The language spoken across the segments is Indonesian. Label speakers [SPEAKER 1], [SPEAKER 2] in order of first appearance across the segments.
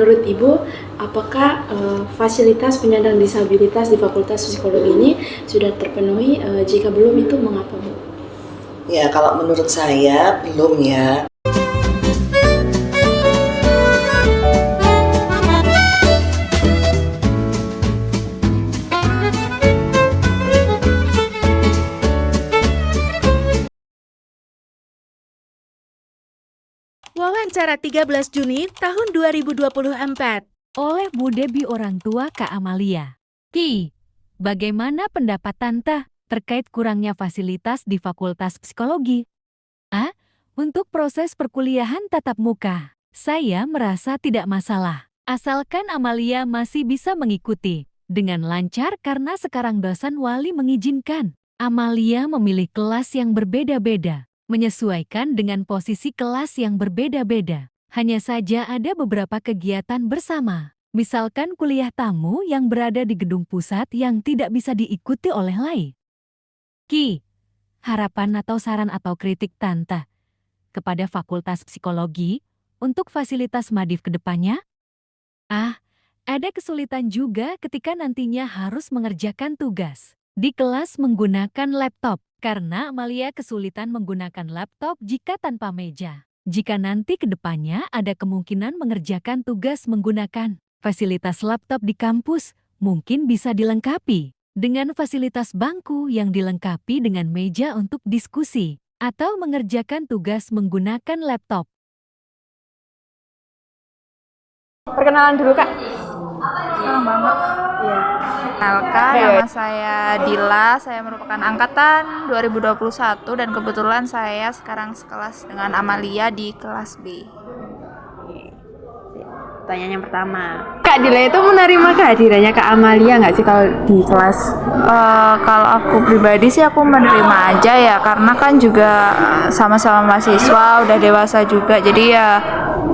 [SPEAKER 1] menurut Ibu, apakah fasilitas penyandang disabilitas di Fakultas Psikologi ini sudah terpenuhi? Jika belum, itu mengapa, Bu?
[SPEAKER 2] Ya, kalau menurut saya belum ya.
[SPEAKER 3] Wawancara 13 Juni tahun 2024 oleh Bu Debi orang tua Kak Amalia. Ki, bagaimana pendapat Tante terkait kurangnya fasilitas di Fakultas Psikologi? Untuk proses perkuliahan tatap muka, saya merasa tidak masalah. Asalkan Amalia masih bisa mengikuti dengan lancar karena sekarang dosen wali mengizinkan. Amalia memilih kelas yang berbeda-beda, menyesuaikan dengan posisi kelas yang berbeda-beda. Hanya saja ada beberapa kegiatan bersama. Misalkan kuliah tamu yang berada di gedung pusat yang tidak bisa diikuti oleh lain. Ki, harapan atau saran atau kritik Tante kepada Fakultas Psikologi untuk fasilitas Madif ke depannya? Ada kesulitan juga ketika nantinya harus mengerjakan tugas di kelas menggunakan laptop, karena Amalia kesulitan menggunakan laptop jika tanpa meja. Jika nanti ke depannya ada kemungkinan mengerjakan tugas menggunakan fasilitas laptop di kampus, mungkin bisa dilengkapi dengan fasilitas bangku yang dilengkapi dengan meja untuk diskusi, atau mengerjakan tugas menggunakan laptop.
[SPEAKER 4] Perkenalan dulu, Kak.
[SPEAKER 5] Senang banget.
[SPEAKER 4] Iya.
[SPEAKER 5] Kenalkan, nama saya Dila, saya merupakan angkatan 2021 dan kebetulan saya sekarang sekelas dengan Amalia di kelas B.
[SPEAKER 4] Pertanyaan yang pertama, Kak Dila itu menerima kehadirannya Kak Amalia nggak sih kalau di kelas?
[SPEAKER 5] Kalau aku pribadi sih aku menerima aja ya, karena kan juga sama-sama mahasiswa, udah dewasa juga, jadi ya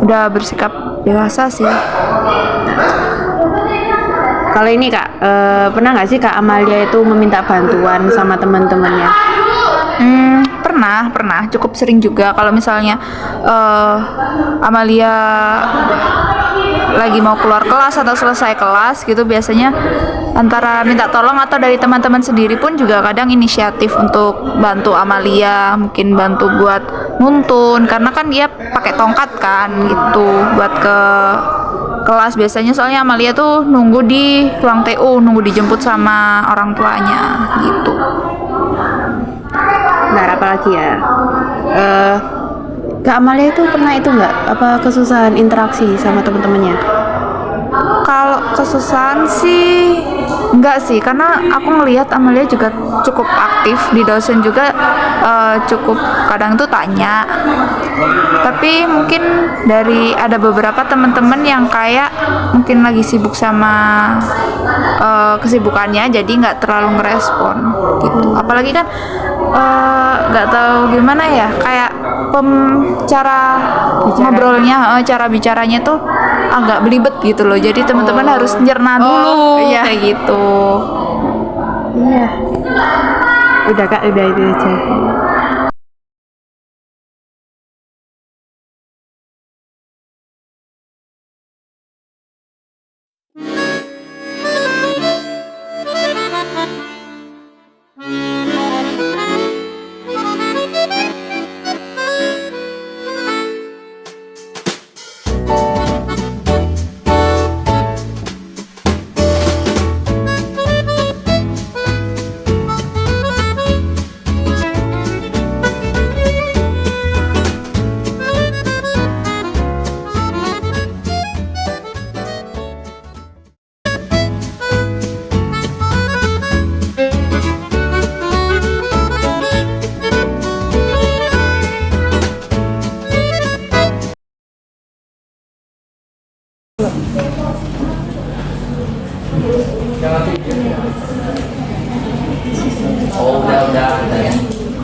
[SPEAKER 5] udah bersikap dewasa sih.
[SPEAKER 4] Kalau ini Kak, pernah nggak sih Kak Amalia itu meminta bantuan sama teman-temannya?
[SPEAKER 5] Pernah, cukup sering juga. Kalau misalnya Amalia lagi mau keluar kelas atau selesai kelas gitu, biasanya antara minta tolong atau dari teman-teman sendiri pun juga kadang inisiatif untuk bantu Amalia, mungkin bantu buat nuntun, karena kan dia pakai tongkat kan gitu buat ke kelas biasanya. Soalnya Amalia tuh nunggu di ruang TU, nunggu dijemput sama orang tuanya gitu.
[SPEAKER 4] Nah, apalagi ya? Kak Amalia itu pernah itu nggak kesusahan interaksi sama teman-temannya?
[SPEAKER 5] Kalau kesusahan sih enggak sih, karena aku ngelihat Amalia juga cukup aktif di dosen juga, cukup kadang tuh tanya. Tapi mungkin dari ada beberapa teman-teman yang kayak mungkin lagi sibuk sama kesibukannya, jadi nggak terlalu ngerespon gitu. Apalagi kan nggak tahu gimana ya, kayak ngobrolnya, cara bicaranya tuh agak belibet gitu loh. Jadi teman-teman harus nyerna dulu,
[SPEAKER 4] iya.
[SPEAKER 5] kayak gitu.
[SPEAKER 4] Iya. Udah Kak, udah itu aja.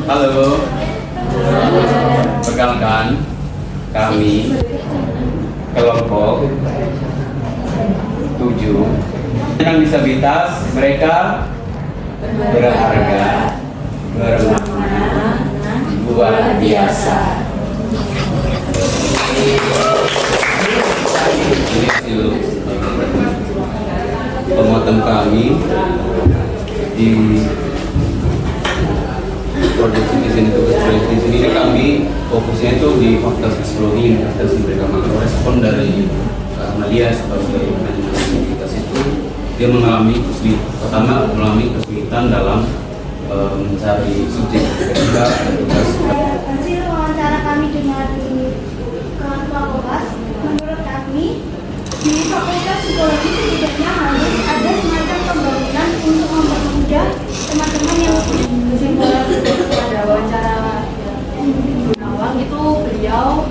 [SPEAKER 6] Halo, perkenalkan kami kelompok 7 penyandang disabilitas. Mereka berharga, bermakna, luar biasa. hasil penguatan kami di produksi di sini, tugas proyek di sini kami fokusnya itu di fakultas psikologi dan mereka merespon dari Amalia sebagai universitas itu dia mengalami pertama mengalami kesulitan dalam mencari subjek ketiga tugas.
[SPEAKER 7] Hasil wawancara kami dengan ketua kelas, menurut kami di Fakultas Psikologi setidaknya harus ada semacam pembangunan untuk mempermudah teman-teman yang
[SPEAKER 8] kesimpulan pada wawancara Nawang itu beliau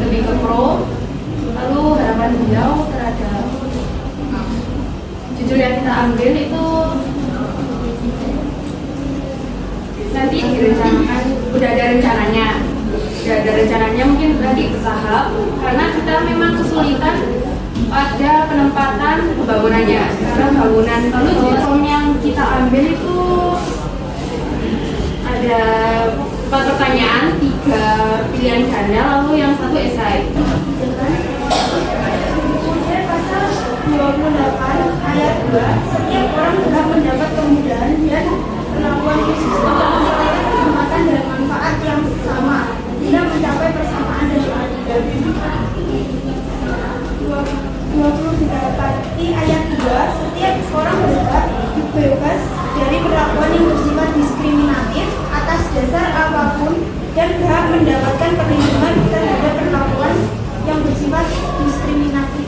[SPEAKER 8] lebih ke pro, lalu harapan beliau terhadap judul yang kita ambil itu nanti direncanakan, udah ada rencananya mungkin nanti bertahap karena kita memang kesulitan pada penempatan pembangunannya karena bangunan yang kita ambil itu ada 4 pertanyaan, 3 pilihan ganda, lalu yang 1 esai.
[SPEAKER 7] Kemudian pasal 28 ayat 2, setiap orang berhak mendapat kemudahan dan perlakuan khusus untuk memperoleh kesempatan dan manfaat yang sama hingga mencapai persamaan dan keadilan. 28 di ayat 2, setiap orang berhak bebas dari perlakuan yang bersifat diskriminatif atas dasar apapun dan berhak mendapatkan perlindungan terhadap perlakuan yang bersifat diskriminatif.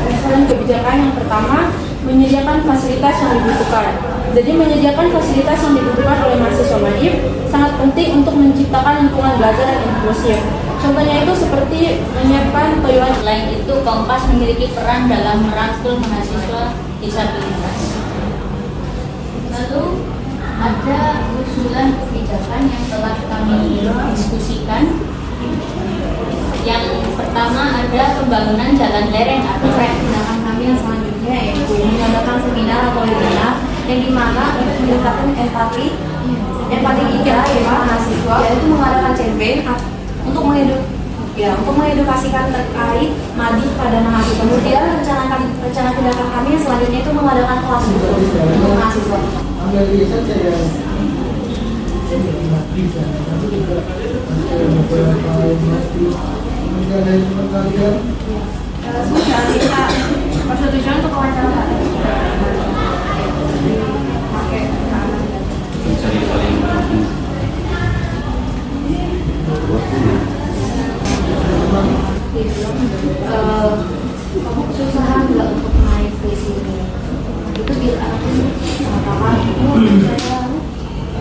[SPEAKER 1] Berdasarkan kebijakan yang pertama, menyediakan fasilitas yang dibutuhkan. Jadi menyediakan fasilitas yang dibutuhkan oleh mahasiswa Madif sangat penting untuk menciptakan lingkungan belajar yang inklusif. Contohnya itu seperti menyiapkan toilet.
[SPEAKER 9] Selain itu, Kompas memiliki peran dalam merangkul mahasiswa disabilitas. Lalu ada usulan kebijakan yang telah kami diskusikan. Yang pertama ada pembangunan jalan lereng atau rem.
[SPEAKER 8] Tindakan kami yang selanjutnya yaitu mengadakan seminar atau webinar yang dimana untuk meningkatkan empati kita yaitu mahasiswa, yaitu mengadakan campaign untuk mengedukasikan terkait Madif pada mahasiswa. Kemudian rencana tindakan kami yang selanjutnya itu mengadakan kelas khusus untuk mahasiswa. Sudah kita persetujuan untuk wawancara.
[SPEAKER 6] Mencari paling
[SPEAKER 8] Kamu kesusahan nggak untuk naik ke sini? Itu biar aku mengatakan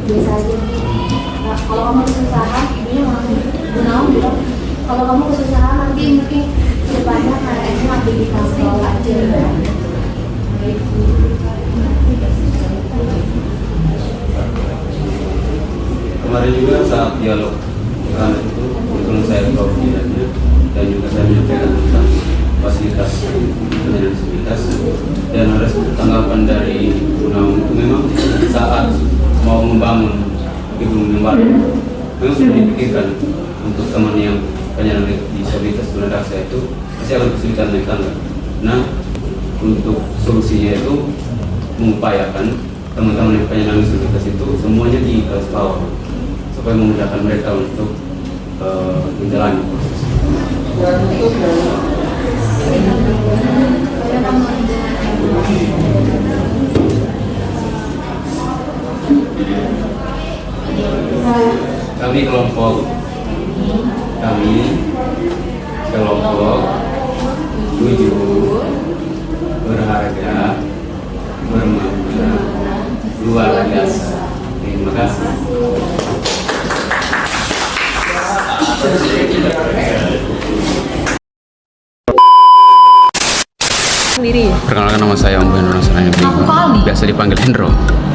[SPEAKER 8] biasa aja. Nah, kalau kamu kesusahan, ibunya malah bilang kalau kamu kesusahan nanti mungkin depannya kayaknya aktivitas sekolah aja.
[SPEAKER 6] kemarin juga saat dialog karena itu kebetulan saya koordinatnya dan juga saya menyampaikan tentang fasilitas penyandang disabilitas dan ada tanggapan dari Gunawan itu memang saat mau membangun gedung yang baru memang sudah dipikirkan untuk teman yang penyandang disabilitas tunadaksa itu pasti akan kesulitan naik tangga. Nah, untuk solusinya itu mengupayakan teman-teman yang penyandang disabilitas itu semuanya di kelas bawah supaya memudahkan mereka untuk menjalani proses. Kami kelompok jujur, berharga, bermakna, luar biasa. Terima kasih. Perkenalkan, nama saya Om Hendro Nasrani Brigo, biasa dipanggil Hendro,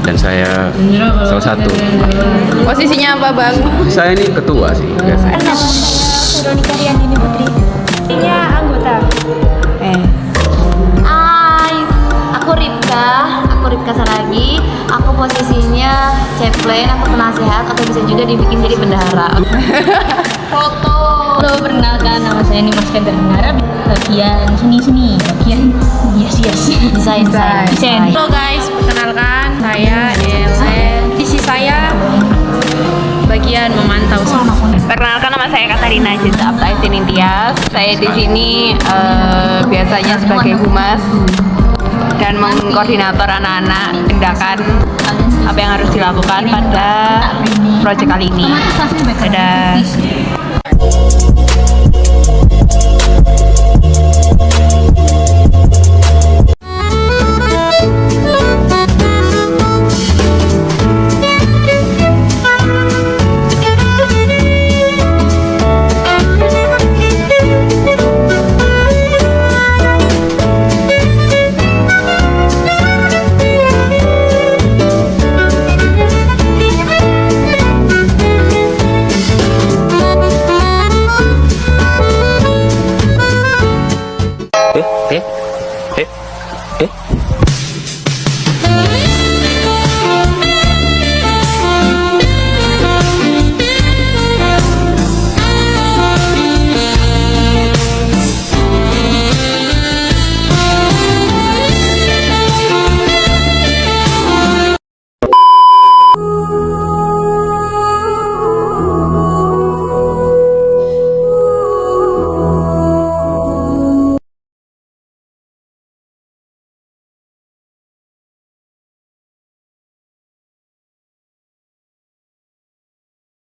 [SPEAKER 6] dan saya salah satu.
[SPEAKER 4] Posisinya apa, Bang?
[SPEAKER 6] Saya ini ketua sih biasanya.
[SPEAKER 7] Veronica Riandini Putri. Ini anggota.
[SPEAKER 9] Hai, aku Ripka Saragi. Aku posisinya chaplain atau penasehat atau bisa juga dibikin jadi bendahara. foto. Halo, perkenalkan nama saya Nimas Kendra Denara, bagian seni, bagian desain.
[SPEAKER 4] Halo guys, perkenalkan saya Ellen. Sisi saya bagian memantau.
[SPEAKER 10] Perkenalkan nama saya Katarina Cinta Aptaisin Intias. Saya di sini biasanya sebagai humas dan mengkoordinator anak-anak tindakan apa yang harus dilakukan pada proyek kali ini. Dadah.